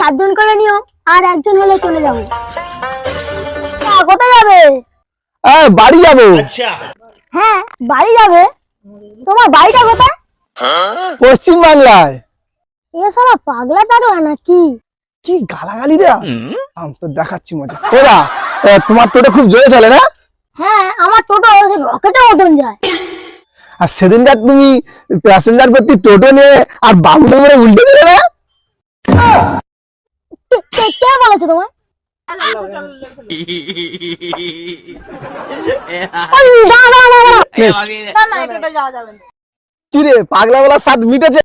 4 জন করে নিও, আর 1 জন হলে চলে যাবো। কোথায় যাবে? বাড়ি যাবো। হ্যাঁ বাড়ি যাবে, তোমার বাড়িটা কোথায়? পশ্চিম বাংলায়। এ শালা পাগলা টাগলা নাকি? কি গালাগালি দেয়া, আমি তো দেখাচ্ছি মজা। ওরা তোমার টোটো খুব জোরে চলে না? হ্যাঁ আমার টোটো রকেটের মতন যায়। আর সেদিনকার তুমি প্যাসেঞ্জার ভর্তি টোটো নিয়ে আর বাবু মেরে উল্টে দিলে না? কে বলেছে তোমায়? কি রে, পাগলা বলার স্বাদ মিটেছে?